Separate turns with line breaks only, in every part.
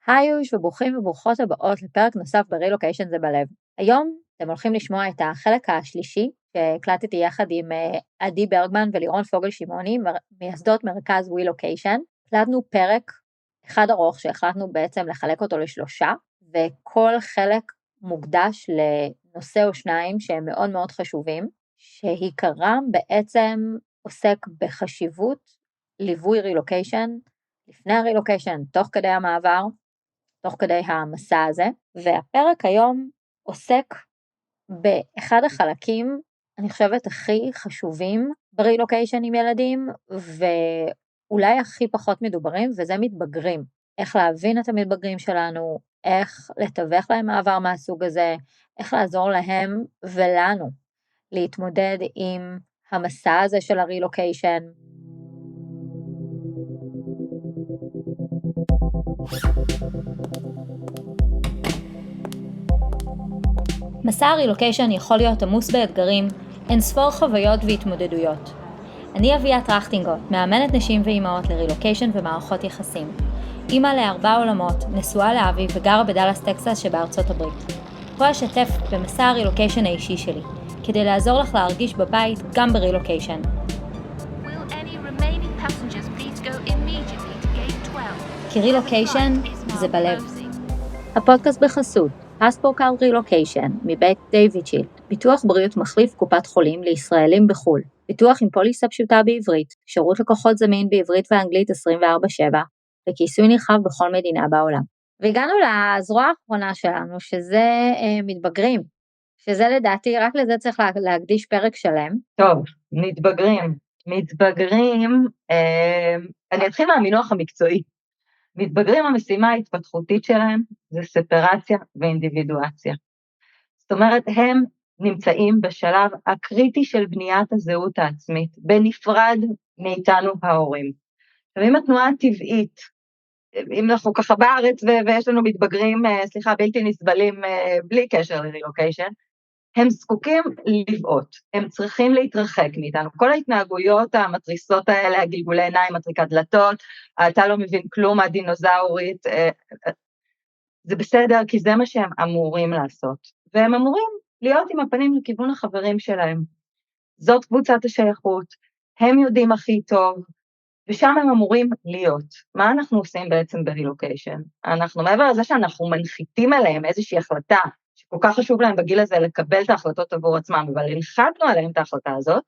היי יוש וברוכים וברוכות הבאות לפרק נוסף ברילוקיישן זה בלב. היום אתם הולכים לשמוע את החלק השלישי שהקלטתי יחד עם עדי ברגמן ולירון פוגל שמעוני, מייסדות מרכז ווילוקיישן. הקלטנו פרק אחד ארוך שהחלטנו בעצם לחלק אותו לשלושה, וכל חלק מוקדש לנושא או שניים שהם מאוד מאוד חשובים, שעיקרם בעצם עוסק בחשיבות ליווי רילוקיישן, לפני הרילוקיישן, תוך כדי המעבר, תוך כדי המסע הזה, והפרק היום עוסק באחד החלקים, אני חושבת הכי חשובים ברילוקיישן עם ילדים, ואולי הכי פחות מדוברים, וזה מתבגרים. איך להבין את המתבגרים שלנו, איך לתווך להם מעבר מהסוג הזה, איך לעזור להם ולנו להתמודד עם המסע הזה של הרילוקיישן. מסע הרילוקיישן יכול להיות עמוס באתגרים, אין ספור חוויות והתמודדויות. אני אביה טרכטינגוט, מאמנת נשים ואימהות לרילוקיישן ומערכות יחסים. אימא ל4 עולמות, נשואה לאבי וגרה בדלס טקסס שבארצות הברית. פה אשתף במסע הרילוקיישן האישי שלי, כדי לעזור לך להרגיש בבית גם ברילוקיישן. כי רילוקיישן זה בלב. הפודקאסט בחסות פספורט רילוקיישן מבית דיוויד, ביטוח בריאות מחליף קופת חולים לישראלים בחול, ביטוח עם פוליסה פשוטה בעברית, שירות לקוחות זמין בעברית ואנגלית 24/7, וכיסוי נרחב בכל מדינה בעולם. והגענו לזרוע האחרונה שלנו, שזה מתבגרים, שזה לדעתי, רק לזה צריך להקדיש פרק שלם.
טוב, מתבגרים, אני אתחיל מהמינוח המקצועי. מתבגרים, המשימה ההתפתחותית שלהם זה ספרציה ואינדיבידואציה. זאת אומרת, הם נמצאים בשלב הקריטי של בניית הזהות העצמית, בנפרד מאיתנו ההורים. אם התנועה הטבעית, אם אנחנו ככה בארץ ויש לנו מתבגרים, בלתי נסבלים בלי קשר לרילוקיישן, הם זקוקים לבעוט, הם צריכים להתרחק מאיתנו. כל ההתנהגויות המטריסות האלה, הגלגולי עיניים, מטריקת דלתות, אתה לא מבין כלום, הדינוזאורית, זה בסדר, כי זה מה שהם אמורים לעשות. והם אמורים להיות עם הפנים לכיוון החברים שלהם. זאת קבוצת השייכות, הם יודעים הכי טוב, ושם הם אמורים להיות. מה אנחנו עושים בעצם ברילוקיישן? אנחנו, מעבר לזה שאנחנו מנחיתים עליהם איזושהי החלטה, שכל כך חשוב להם בגיל הזה לקבל את ההחלטות עבור עצמם, אבל הנחתנו עליהם את ההחלטה הזאת,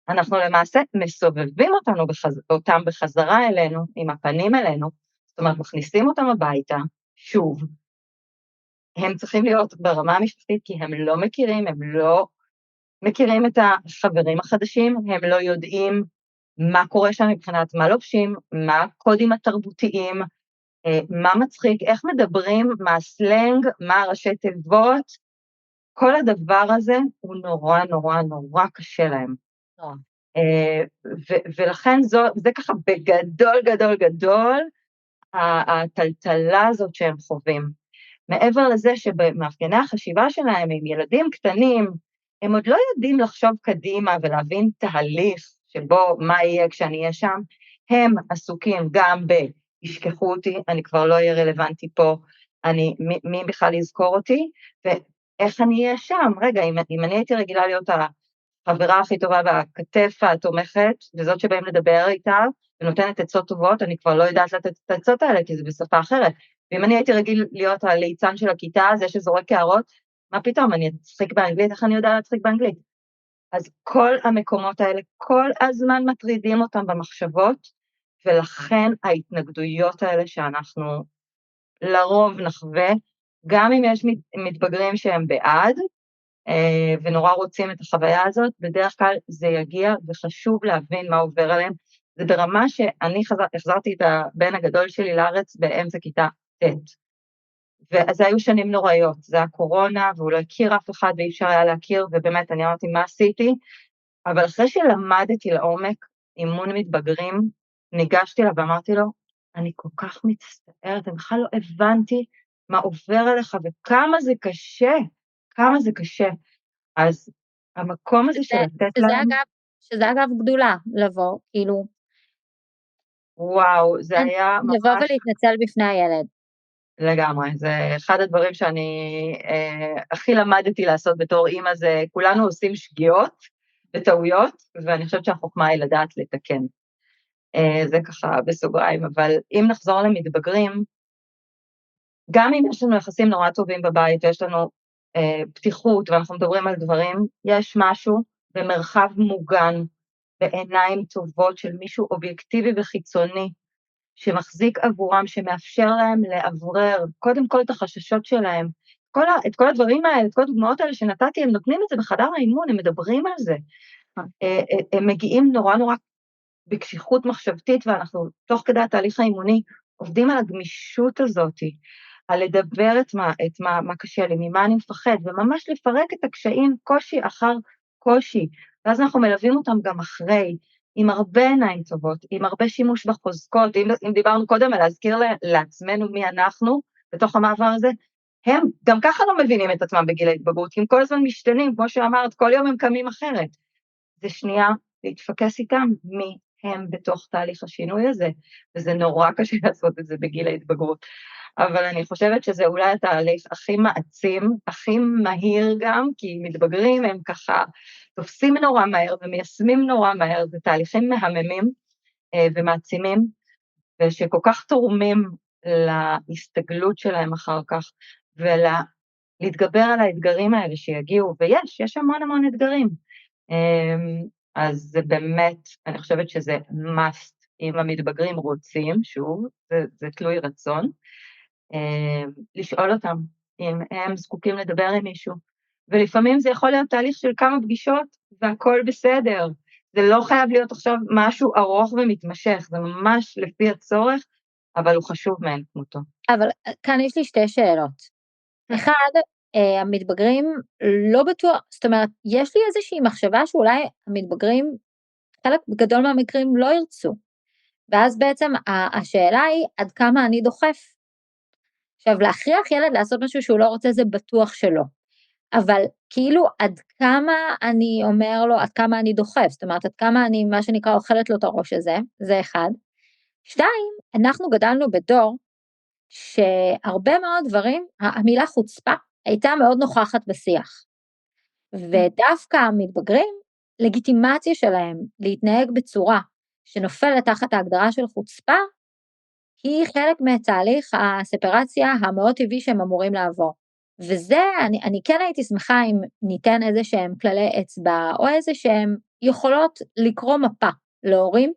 אנחנו למעשה מסובבים אותם בחזרה אלינו, עם הפנים אלינו, זאת אומרת, מכניסים אותם הביתה, שוב, הם צריכים להיות ברמה המשפחתית, כי הם לא מכירים את החברים החדשים, הם לא יודעים מה קורה שם מבחינת מה לובשים, מה הקודים התרבותיים, מה מצחיק, איך מדברים, מה הסלנג, מה ראשי תיבות, כל הדבר הזה הוא נורא נורא נורא קשה להם. ולכן זה ככה בגדול גדול גדול, הטלטלה הזאת שהם חווים. מעבר לזה שבמאפייני החשיבה שלהם עם ילדים קטנים, הם עוד לא יודעים לחשוב קדימה ולהבין תהליך שבו מה יהיה כשאני אהיה שם, הם עסוקים גם ישכחו אותי, אני כבר לא אהיה רלוונטי פה, מי בכלל יזכור אותי, ואיך אני אהיה שם? רגע, אם אני הייתי רגילה להיות החברה הכי טובה והכתף התומכת, וזאת שבאים לדבר איתה, ונותנת עצות טובות, אני כבר לא יודעת לתת את העצות האלה, כי זה בשפה אחרת. ואם אני הייתי רגיל להיות הליצן של הכיתה, זה שזורק הערות, מה פתאום, אני אצחיק באנגלית, איך אני יודעת להצחיק באנגלית? אז כל המקומות האלה, כל הזמן מטרידים אותם במחשבות, ולכן ההתנגדויות האלה שאנחנו לרוב נחווה, גם אם יש מתבגרים שהם בעד, ונורא רוצים את החוויה הזאת, בדרך כלל זה יגיע וחשוב להבין מה עובר עליהם. זה ברמה שאני החזרתי את הבן הגדול שלי לארץ באמצע כיתה ט'. ואז היו שנים נוראיות, זה הקורונה, והוא לא הכיר אף אחד ואי אפשר היה להכיר, ובאמת אני אמרתי מה עשיתי, אבל אחרי שלמדתי לעומק אימון מתבגרים, ניגשתי לה ואמרתי לו, אני כל כך מצטערת, אני בכלל לא הבנתי מה עובר עליך וכמה זה קשה, כמה זה קשה. אז המקום הזה של לתת להם...
שזה אגב גדולה לבוא, כאילו...
וואו, זה היה ממש...
לבוא ולהתנצל בפני הילד.
לגמרי, זה אחד הדברים שאני הכי למדתי לעשות בתור אימא, זה כולנו עושים שגיאות וטעויות, ואני חושבת שהחוכמה היא לדעת לתקן. זה ככה בסוגריים, אבל אם נחזור למתבגרים, גם אם יש לנו יחסים נורא טובים בבית, ויש לנו פתיחות, ואנחנו מדברים על דברים, יש משהו במרחב מוגן, בעיניים טובות של מישהו אובייקטיבי וחיצוני, שמחזיק עבורם, שמאפשר להם לאוורר, קודם כל את החששות שלהם, את כל הדברים האלה, את כל הדוגמאות האלה שנתתי, הם נותנים את זה בחדר האימון, הם מדברים על זה, הם מגיעים נורא נורא בקשיחות מחשבתית, ואנחנו תוך כדי התהליך האימוני, עובדים על הגמישות הזאת, על לדבר את מה קשה לי, ממה אני מפחד, וממש לפרק את הקשיים, קושי אחר קושי, ואז אנחנו מלווים אותם גם אחרי, עם הרבה עיניים טובות, עם הרבה שימוש בחוזקות, אם דיברנו קודם על להזכיר לעצמנו מי אנחנו, בתוך המעבר הזה, הם גם ככה לא מבינים את עצמם בגיל ההתבגרות, כי הם כל הזמן משתנים, כמו שאמרת, כל יום הם קמים אחרת. זה שנייה להתפקס איתם מי הם בתוך תהליך השינוי הזה, וזה נורא קשה לעשות את זה בגיל ההתבגרות. אבל אני חושבת שזה אולי התהליך הכי מעצים, הכי מהיר גם, כי מתבגרים הם ככה תופסים נורא מהר ומיישמים נורא מהר, זה תהליכים מהממים ומעצימים, ושכל כך תורמים להסתגלות שלהם אחר כך, ולהתגבר על האתגרים האלה שיגיעו, ויש המון המון אתגרים. אז זה באמת, אני חושבת שזה must, אם המתבגרים רוצים, שוב, זה תלוי רצון, לשאול אותם אם הם זקוקים לדבר עם מישהו, ולפעמים זה יכול להיות תהליך של כמה פגישות, והכל בסדר, זה לא חייב להיות עכשיו משהו ארוך ומתמשך, זה ממש לפי הצורך, אבל הוא חשוב מאין כמותו.
אבל כאן יש לי שתי שאלות. אחד, המתבגרים לא בטוח, זאת אומרת, יש לי איזושהי מחשבה שאולי המתבגרים, חלק גדול מהמקרים לא ירצו, ואז בעצם השאלה היא עד כמה אני דוחף. עכשיו, להכריח ילד לעשות משהו שהוא לא רוצה זה בטוח שלא, אבל כאילו עד כמה אני אומר לו, עד כמה אני דוחף, זאת אומרת, עד כמה אני מה שנקרא אוכלת לו את הראש הזה, זה אחד. שתיים, אנחנו גדלנו בדור שהרבה מאוד דברים, המילה חוצפה הייתה מאוד נוכחת בשיח, ודווקא המתבגרים, לגיטימציה שלהם להתנהג בצורה שנופלת תחת ההגדרה של חוצפה, היא חלק מתהליך הספרציה המאוד טבעי שהם אמורים לעבור. וזה, אני כן הייתי שמחה אם ניתן איזה שהם כללי אצבע, או איזה שהם יכולות לקרוא מפה להורים,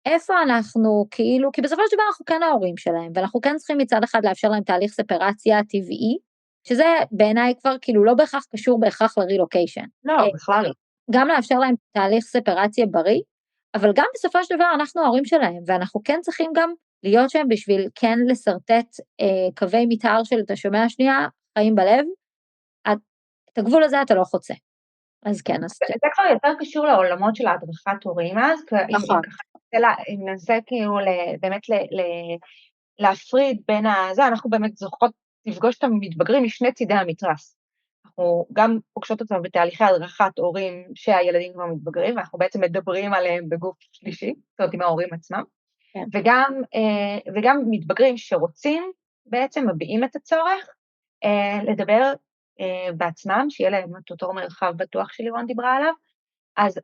איפה אנחנו כאילו, כי בסופו של דבר אנחנו כן ההורים שלהם, ואנחנו כן צריכים מצד אחד לאפשר להם תהליך ספרציה טבעי, שזה בעיניי כבר כאילו לא בהכרח קשור בהכרח לרילוקיישן.
לא, בכלל לא.
גם לאפשר להם תהליך ספרציה בריא, אבל גם בסופו של דבר אנחנו ההורים שלהם, ואנחנו כן צריכים גם להיות שם בשביל כן לסרטט קווי מתאר של אתה שומע שנייה, חיים בלב, את הגבול הזה אתה לא חוצה. אז כן, אז...
זה כבר יותר קשור לעולמות של ההדרכת הורים אז,
נכון.
אם ננסה כאילו באמת להפריד בין הזה, אנחנו באמת זוכות לפגוש את המתבגרים משני צידי המתרס. אנחנו גם פוגשות אותם בתהליכי הדרכת הורים שהילדים כבר מתבגרים, ואנחנו בעצם מדברים עליהם בגוף שלישי, זאת אומרת עם ההורים עצמם,
כן.
וגם מתבגרים שרוצים, בעצם מביעים את הצורך לדבר בעצמם, שיהיה להם את אותו מרחב בטוח שלירון דיברה עליו,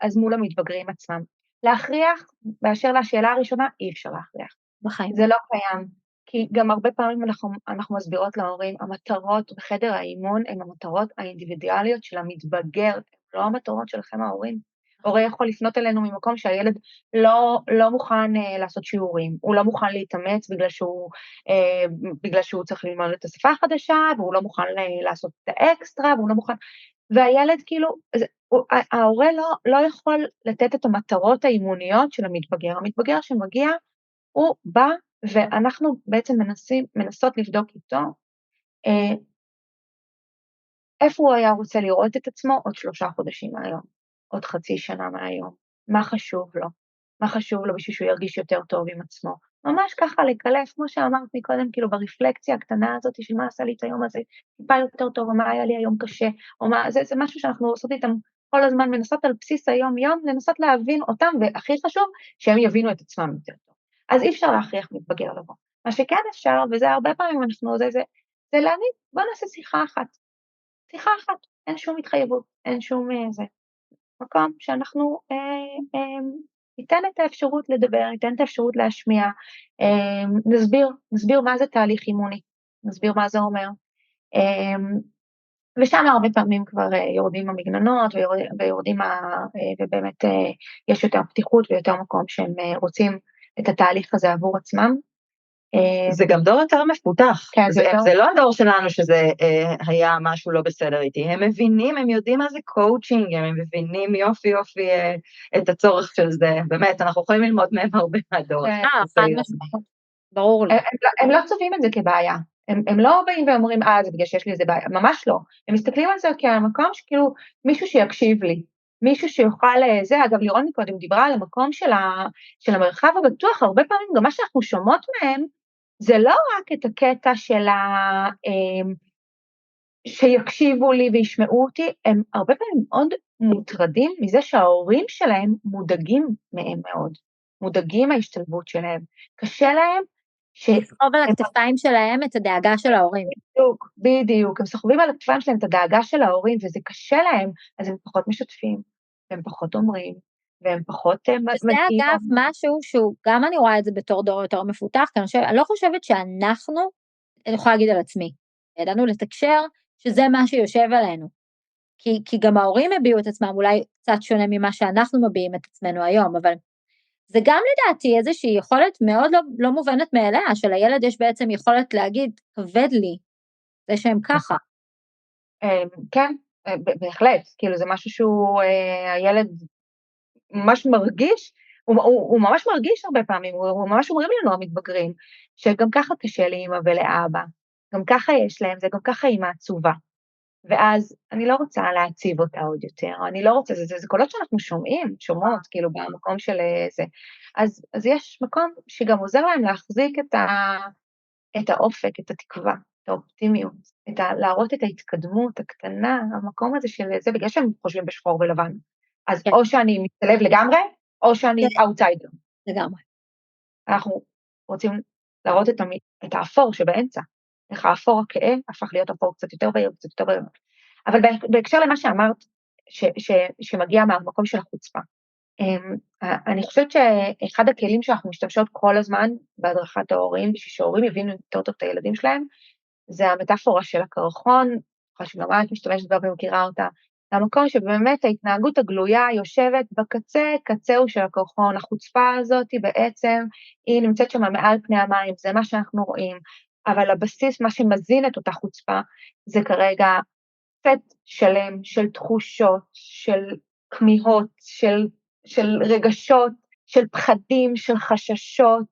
אז מול המתבגרים עצמם. להכריח, באשר לשאלה הראשונה, אי אפשר להכריח.
בחיים.
זה לא קיים, כי גם הרבה פעמים אנחנו מסבירות להורים, המטרות בחדר האימון הן המטרות האינדיבידואליות של המתבגר, לא המטרות שלכם ההורים. הורה יכול לפנות אלינו ממקום שהילד לא מוכן לעשות שיעורים, הוא לא מוכן להתאמץ בגלל שהוא צריך ללמוד את השפה החדשה, והוא לא מוכן לעשות את האקסטרה, והוא לא מוכן, והילד כאילו, ההורה לא יכול לתת את המטרות האימוניות של המתבגר. המתבגר שמגיע, הוא בא, ואנחנו בעצם מנסות לבדוק איתו, איפה הוא היה רוצה לראות את עצמו עוד 3 חודשים מהיום, עוד חצי שנה מהיום, מה חשוב לו, מה חשוב לו בשביל שהוא ירגיש יותר טוב עם עצמו, ממש ככה לקלף, כמו שאמרת מקודם, כאילו ברפלקציה הקטנה הזאת של מה עשה לי את היום הזה, טיפה יותר טוב, או מה היה לי היום קשה, או מה, זה משהו שאנחנו עושות איתם כל הזמן, מנסות על בסיס היום-יום, לנסות להבין אותם, והכי חשוב, שהם יבינו את עצמם יותר טוב. אז אי אפשר להכריח מתבגר לבוא. מה שכן אפשר, וזה הרבה פעמים זה להגיד, בוא נעשה שיחה אחת, אין שום התחייבות, אין שום זה. מקום שאנחנו ניתן את האפשרות לדבר, ניתן את האפשרות להשמיע, נסביר מה זה תהליך אימוני, נסביר מה זה אומר, ושם הרבה פעמים כבר יורדים המגננות, ובאמת יש יותר פתיחות ויותר מקום שהם רוצים את התהליך הזה עבור עצמם.
זה גם דור יותר מפותח,
כן,
זה לא הדור שלנו שזה היה משהו לא בסדר איתי, הם מבינים, הם יודעים מה זה קואוצ'ינג, הם מבינים יופי את הצורך של זה, באמת, אנחנו יכולים ללמוד מהם הרבה מהדור.
ברור לי.
הם לא צובעים את זה כבעיה, הם לא באים ואומרים, זה בגלל שיש לי איזה בעיה, ממש לא, הם מסתכלים על זה כמקום שכאילו מישהו שיקשיב לי, מישהו שיוכל זה, אגב לירון קודם דיברה על המקום של המרחב הבטוח, הרבה פעמים גם מה שאנחנו שומעות מהם, זה לא רק את הקטע שיקשיבו לי וישמעו אותי, הם הרבה פעמים מאוד מוטרדים מזה שההורים שלהם מודאגים מהם מאוד, מודאגים מההשתלבות שלהם, קשה להם
לסחוב על הכתפיים שלהם את הדאגה של ההורים.
בדיוק, הם סוחבים על הכתפיים שלהם את הדאגה של ההורים, וזה קשה להם, אז הם פחות משתפים, והם פחות אומרים, והם פחות
זה אגב משהו שהוא, גם אני רואה את זה בתור דור יותר מפותח, כי אני לא חושבת שאנחנו, אני יכולה להגיד על עצמי, ידענו לתקשר שזה מה שיושב עלינו, כי גם ההורים הביאו את עצמם, אולי קצת שונה ממה שאנחנו מביאים את עצמנו היום, אבל זה גם לדעתי איזושהי יכולת מאוד לא מובנת מאליה, שלילד יש בעצם יכולת להגיד, כבד לי, זה שהם ככה.
כן, בהחלט, כאילו זה משהו שהוא, הילד ממש מרגיש, הוא ממש מרגיש הרבה פעמים, הוא ממש אומרים לנו המתבגרים, שגם ככה קשה לאמא ולאבא, גם ככה יש להם, זה גם ככה אמא עצובה. ואז אני לא רוצה להציב אותה עוד יותר, אני לא רוצה, זה קולות שאנחנו שומעות, כאילו במקום של זה. אז יש מקום שגם עוזר להם להחזיק את האופק, את התקווה, את האופטימיות, להראות את ההתקדמות הקטנה, המקום הזה של זה, בגלל שהם חושבים בשחור ולבן. אז או שאני מתלב לגמרי, או שאני אאוטסיידר.
לגמרי.
אנחנו רוצים להראות את האפור שבאמצע. איך האפור הכאה הפך להיות אפור קצת יותר בהיר, קצת יותר בהיר. אבל בהקשר למה שאמרת, שמגיע מהמקום של החוצפה, אני חושבת שאחד הכלים שאנחנו משתמשות כל הזמן בהדרכת ההורים, בשביל שההורים יבינו יותר טוב את הילדים שלהם, זה המטאפורה של הקרחון, שגם את משתמשת בה ומכירה אותה, המקום שבאמת ההתנהגות הגלויה יושבת בקצה, קצהו של הקרחון, החוצפה הזאת היא בעצם, היא נמצאת שם מעל פני המים, זה מה שאנחנו רואים, אבל הבסיס, מה שמזין את אותה חוצפה, זה כרגע סט שלם של תחושות, של כמיהות, של רגשות, של פחדים, של חששות,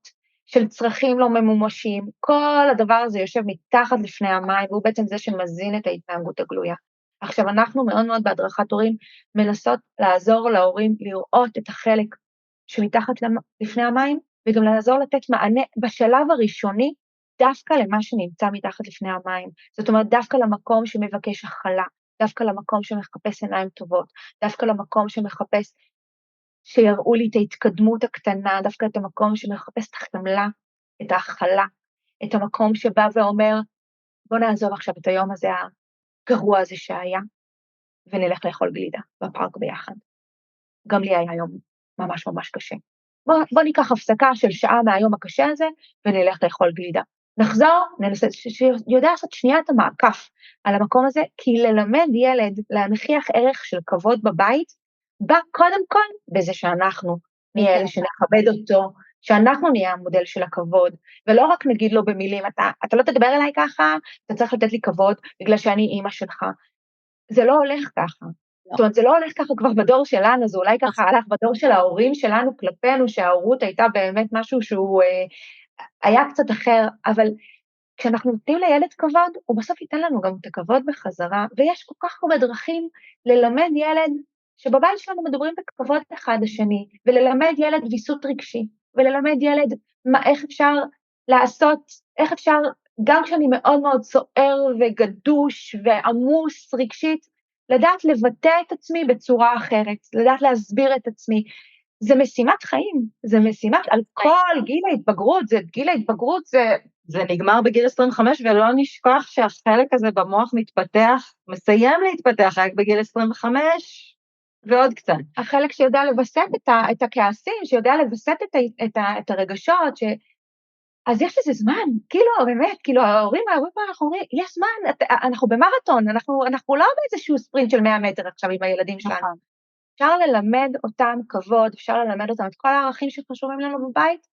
של צרכים לא ממומשים, כל הדבר הזה יושב מתחת לפני המים, והוא בעצם זה שמזין את ההתנהגות הגלויה. עכשיו, אנחנו מאוד מאוד בהדרכת הורים מנסות לעזור להורים לראות את החלק שמתחת לפני המים, וגם לעזור לתת מענה בשלב הראשוני, דווקא למה שנמצא מתחת לפני המים. זאת אומרת, דווקא למקום שמבקש הכלה, דווקא למקום שמחפש עיניים טובות, דווקא למקום שמחפש שיראו לי את ההתקדמות הקטנה, דווקא את המקום שמחפש את החמלה, את ההכלה, את המקום שבא ואומר, בוא נעזוב עכשיו את היום הזה הגרוע הזה שהיה, ונלך לאכול גלידה בפארק ביחד. גם לי היה יום ממש ממש קשה. בוא ניקח הפסקה של שעה מהיום הקשה הזה, ונלך לאכול גלידה. נחזור, ננסה, שיודע לעשות שנייה את המעקף על המקום הזה, כי ללמד ילד להנכיח ערך של כבוד בבית, בא קודם כל בזה שאנחנו נהיה אלה שנכבד אותו, שאנחנו נהיה המודל של הכבוד, ולא רק נגיד לו במילים, אתה לא תדבר אליי ככה, אתה צריך לתת לי כבוד, בגלל שאני אימא שלך. זה לא הולך ככה. זאת אומרת, זה לא הולך ככה כבר בדור שלנו, זה אולי ככה הלך בדור של ההורים שלנו כלפינו, שההורות הייתה באמת משהו שהוא היה קצת אחר, אבל כשאנחנו נותנים לילד כבוד, הוא בסוף ייתן לנו גם את הכבוד בחזרה, ויש כל כך הרבה דרכים ללמד ילד, שבבית שלנו מדברים בכבוד אחד לשני, וללמד ילד ויסות רגשי, וללמד ילד איך אפשר לעשות, איך אפשר, גם כשאני מאוד מאוד סוער וגדוש ועמוס רגשית, לדעת לבטא את עצמי בצורה אחרת, לדעת להסביר את עצמי, זה משימת חיים, זה משימת על כל גיל ההתבגרות, זה גיל ההתבגרות,
זה נגמר בגיל 25, ולא נשכח שהחלק הזה במוח מתפתח, מסיים להתפתח רק בגיל 25, ועוד קצת.
החלק שיודע לבסט את הכעסים, שיודע לבסט את הרגשות, אז יש לזה זמן, כאילו, באמת, כאילו, ההורים אנחנו אומרים, יש זמן, אנחנו במרתון, אנחנו לא באיזשהו ספרינט של 100 מטר עכשיו עם הילדים שלנו. אפשר ללמד אותם כבוד, אפשר ללמד אותם את כל הערכים שחשובים לנו בבית,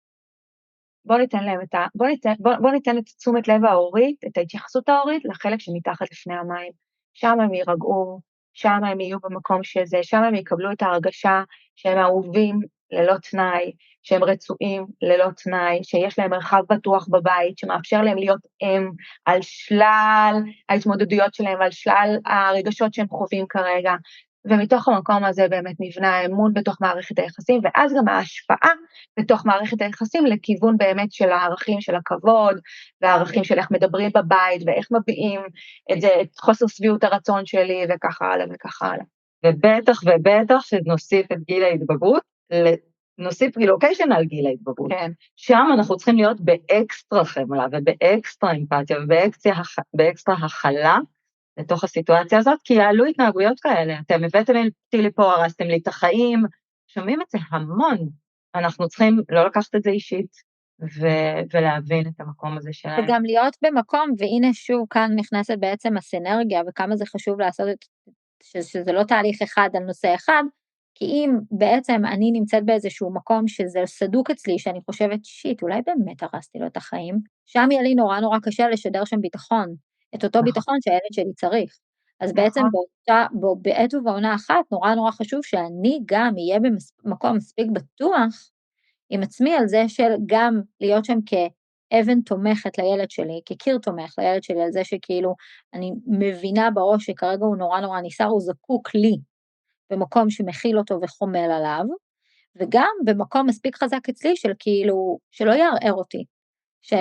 בוא ניתן את תשומת לב ההורית, את ההתייחסות ההורית, לחלק שמתחת לפני המים. שם הם יירגעו, שם הם יהיו במקום שזה, שם הם יקבלו את ההרגשה שהם אהובים ללא תנאי, שהם רצויים ללא תנאי, שיש להם מרחב בטוח בבית, שמאפשר להם להיות הם על שלל ההתמודדויות שלהם, על שלל הרגשות שהם חווים כרגע, ומתוך המקום הזה באמת נבנה האמון בתוך מערכת היחסים, ואז גם ההשפעה בתוך מערכת היחסים לכיוון באמת של הערכים של הכבוד, והערכים של איך מדברים בבית, ואיך מביעים את זה, את חוסר שביעות הרצון שלי, וככה הלאה וככה הלאה.
ובטח שנוסיף את גיל ההתבגרות, נוסיף רילוקיישן על גיל ההתבגרות.
כן.
שם אנחנו צריכים להיות באקסטרה חמלה, ובאקסטרה אמפתיה, ובאקסטרה הכלה, לתוך הסיטואציה הזאת, כי יעלו התנהגויות כאלה, אתם הבאתם אותי לפה, הרסתם לי את החיים, שומעים את זה המון, אנחנו צריכים לא לקחת את זה אישית, ולהבין את המקום הזה שלהם.
וגם להיות במקום, והנה שוב כאן נכנסת בעצם הסינרגיה, וכמה זה חשוב לעשות שזה לא תהליך אחד על נושא אחד, כי אם בעצם אני נמצאת באיזשהו מקום שזה סדוק אצלי, שאני חושבת שיט, אולי באמת הרסתי לו את החיים, שם יהיה לי נורא קשה לשדר שם ביטחון, את אותו ביטחון שהילד שלי צריך. אז בעצם בעת ובעונה אחת, נורא חשוב שאני גם אהיה במקום מספיק בטוח עם עצמי על זה של גם להיות שם כאבן תומכת לילד שלי, כקיר תומך לילד שלי, על זה שכאילו אני מבינה בראש שכרגע הוא נורא ניסר, הוא זקוק לי במקום שמכיל אותו וחומל עליו, וגם במקום מספיק חזק אצלי של כאילו, שלא יערער אותי,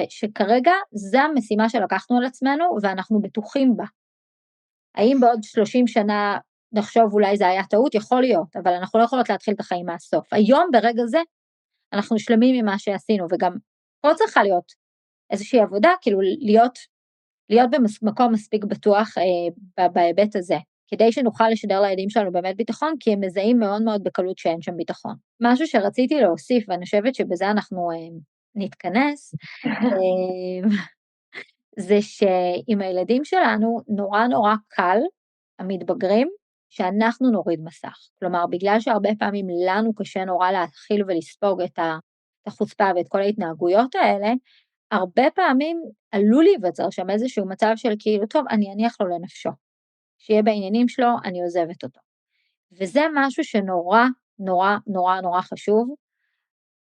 שכרגע זה המשימה שלקחנו על עצמנו ואנחנו בטוחים בה. האם בעוד 30 שנה נחשוב אולי זה היה טעות? יכול להיות, אבל אנחנו לא יכולות להתחיל את החיים מהסוף. היום ברגע זה אנחנו שלמים ממה שעשינו, וגם פה צריכה להיות איזושהי עבודה, כאילו להיות במקום מספיק בטוח בהיבט הזה, כדי שנוכל לשדר לילדים שלנו באמת ביטחון, כי הם מזהים מאוד בקלות שאין שם ביטחון. משהו שרציתי להוסיף, ואני חושבת שבזה אנחנו נתכנס, זה שעם הילדים שלנו נורא קל, המתבגרים, שאנחנו נוריד מסך. כלומר, בגלל שהרבה פעמים לנו קשה נורא להתחיל ולספוג את החוצפה ואת כל ההתנהגויות האלה, הרבה פעמים עלול להיווצר שם איזשהו מצב של כאילו, טוב, אני אניח לו לנפשו. שיהיה בעניינים שלו, אני עוזבת אותו. וזה משהו שנורא חשוב,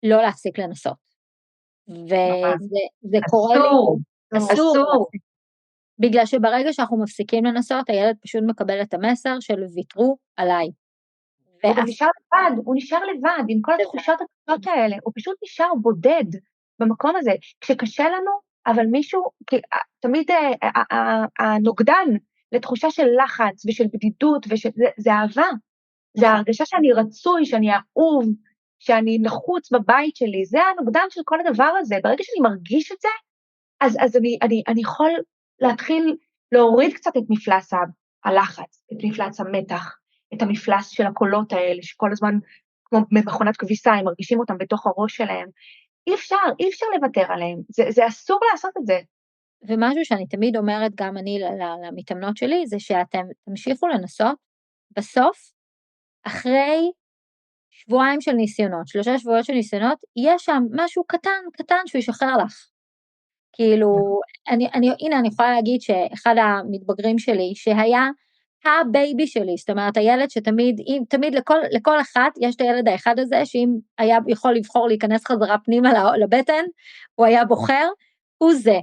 לא להפסיק לנסות. וזה קורה לי. אסור. בגלל שברגע שאנחנו מפסיקים לנסות, הילד פשוט מקבל את המסר של ויתרו עליי.
הוא נשאר לבד עם כל התחושות הקשות האלה, הוא פשוט נשאר בודד במקום הזה, כשקשה לנו, אבל מישהו, תמיד הנוגדן לתחושה של לחץ ושל בדידות, זה אהבה, זה ההרגשה שאני רצוי, שאני אהוב, שאני נחוץ בבית שלי, זה הנוגדן של כל הדבר הזה, ברגע שאני מרגיש את זה, אז אני יכול להתחיל להוריד קצת את מפלס הלחץ, את מפלס המתח, את המפלס של הקולות האלה, שכל הזמן, כמו במכונת כביסה, הם מרגישים אותם בתוך הראש שלהם. אי אפשר לוותר עליהם, זה אסור לעשות את זה.
ומשהו שאני תמיד אומרת, גם אני למתאמנות שלי, זה שאתם תמשיכו לנסות, בסוף, אחרי שבועיים של ניסיונות, 3 שבועות של ניסיונות, יש שם משהו קטן שהוא ישחרר לך. כאילו, הנה אני יכולה להגיד שאחד המתבגרים שלי, שהיה הבייבי שלי, זאת אומרת, הילד שתמיד, לכל אחד, יש את הילד האחד הזה, שאם היה יכול לבחור להיכנס חזרה פנימה לבטן, הוא היה בוחר, הוא זה.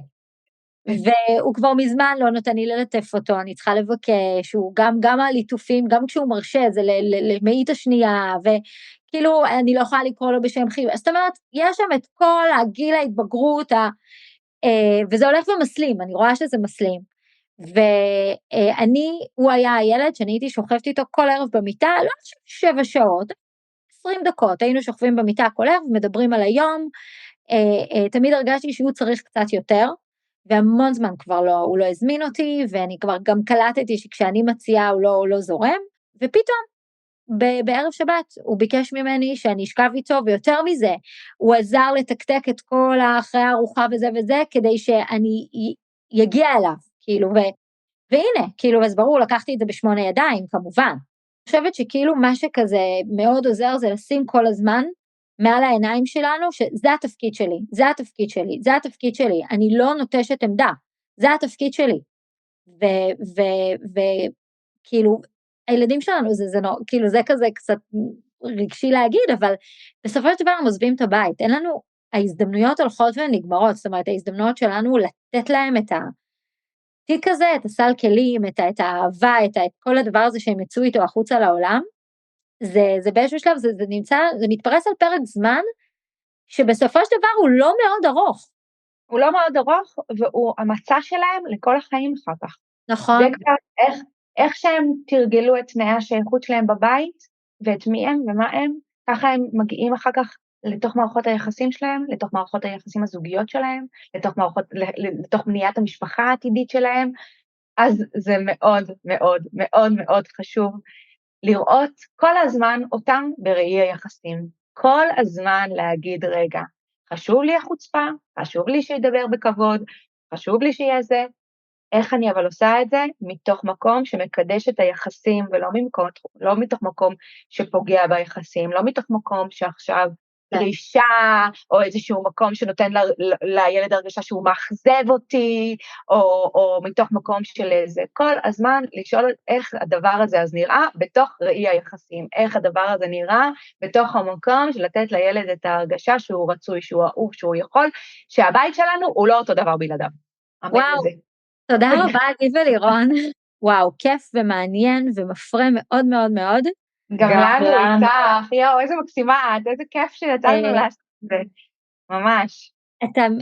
והוא כבר מזמן לא נותן לי ללטף אותו, אני צריכה לבקש, הוא גם הליטופים, גם כשהוא מרשה, זה למאית השנייה, וכאילו, אני לא יכולה לקרוא לו בשם חיבה, זאת אומרת, יש שם את כל הגיל ההתבגרות, וזה הולך ומסלים, אני רואה שזה מסלים, הוא היה הילד שאני הייתי שוכבת איתו כל ערב במיטה, לא 7 שעות, 20 דקות, היינו שוכבים במיטה כל ערב, מדברים על היום, תמיד הרגשתי שהוא צריך קצת יותר, והמון זמן כבר הוא לא הזמין אותי, ואני כבר גם קלטתי שכשאני מציעה הוא לא זורם, ופתאום, בערב שבת, הוא ביקש ממני שאני אשכב איתו, ויותר מזה, הוא עזר לתקתק את כל אחרי הארוחה וזה, כדי שאני יגיע אליו, כאילו, והנה, כאילו, אז ברור, לקחתי את זה ב8 ידיים, כמובן. אני חושבת שכאילו מה שכזה מאוד עוזר, זה לשים כל הזמן, מעל העיניים שלנו, שזה התפקיד שלי, זה התפקיד שלי, זה התפקיד שלי, אני לא נוטשת עמדה, זה התפקיד שלי, וכאילו, הילדים שלנו, כאילו זה כזה קצת רגשי להגיד, אבל בסופו של דבר הם עוזבים את הבית, אין לנו, ההזדמנויות הולכות ונגמרות, זאת אומרת, ההזדמנויות שלנו לתת להם את התיק הזה, את הסל כלים, את האהבה, את כל הדבר הזה שהם יצאו איתו החוצה לעולם, זה באיזשהו שלב, זה מתפרס על פרק זמן, שבסופו של דבר הוא לא מאוד ארוך.
הוא לא מאוד ארוך, והוא המצע שלהם לכל החיים אחר כך.
נכון.
זה קצת איך שהם תרגלו את תנאי השייכות שלהם בבית, ואת מי הם ומה הם, ככה הם מגיעים אחר כך לתוך מערכות היחסים שלהם, לתוך מערכות היחסים הזוגיות שלהם, לתוך בניית המשפחה העתידית שלהם, אז זה מאוד מאוד מאוד מאוד חשוב, לראות כל הזמן אותם בראי היחסים, כל הזמן להגיד רגע, חשוב לי החוצפה, חשוב לי שידבר בכבוד, חשוב לי שיהיה זה, איך אני אבל עושה את זה? מתוך מקום שמקדש את היחסים, לא מתוך מקום שפוגע ביחסים, לא מתוך מקום שעכשיו דרישה, או איזשהו מקום שנותן לילד הרגשה שהוא מאכזב אותי, או מתוך מקום של איזה, כל הזמן לשאול איך הדבר הזה אז נראה, בתוך ראי היחסים, איך הדבר הזה נראה, בתוך המקום של לתת לילד את ההרגשה שהוא רצוי, שהוא אהוב, שהוא יכול, שהבית שלנו הוא לא אותו דבר בלעדיו.
וואו, תודה רבה עדי ולירון, וואו, כיף ומעניין ומפרה מאוד מאוד מאוד.
גם לנו איתך, יאו, איזה מקסימה את, איזה כיף שיצאנו לעשות את זה, ממש.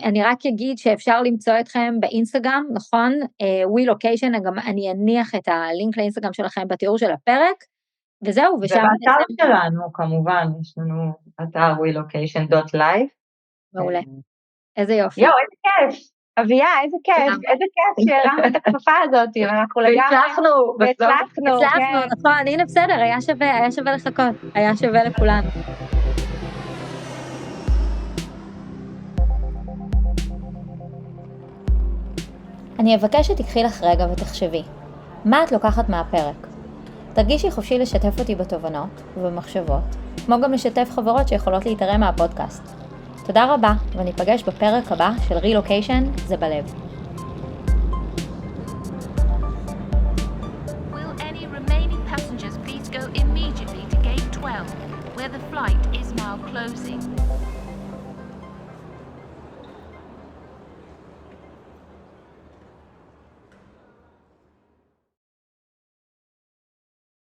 אני רק אגיד שאפשר למצוא אתכם באינסטגרם, נכון? WeLocation, גם אני אניח את הלינק לאינסטגרם שלכם בתיאור של הפרק, וזהו, ושם...
ובאתר שלנו, כמובן, יש לנו אתר WeLocation.live.
מעולה, איזה יופי.
יאו, איזה כיף. אביה, איזה כיף שהרמת את הכפפה הזאת, ואנחנו לגמרי
הצלחנו, נכון, הנה בסדר, היה שווה לחכות, היה שווה לכולנו. אני אבקש שתקחי לך רגע ותחשבי, מה את לוקחת מהפרק? תרגישי חופשי לשתף אותי בתובנות ובמחשבות, כמו גם לשתף חברות שיכולות להתערם מהפודקאסט. תודה רבה, וניפגש בפרק הבא של רילוקיישן זה בלב.
Will any remaining passengers please go immediately to gate 12, where the flight is now closing?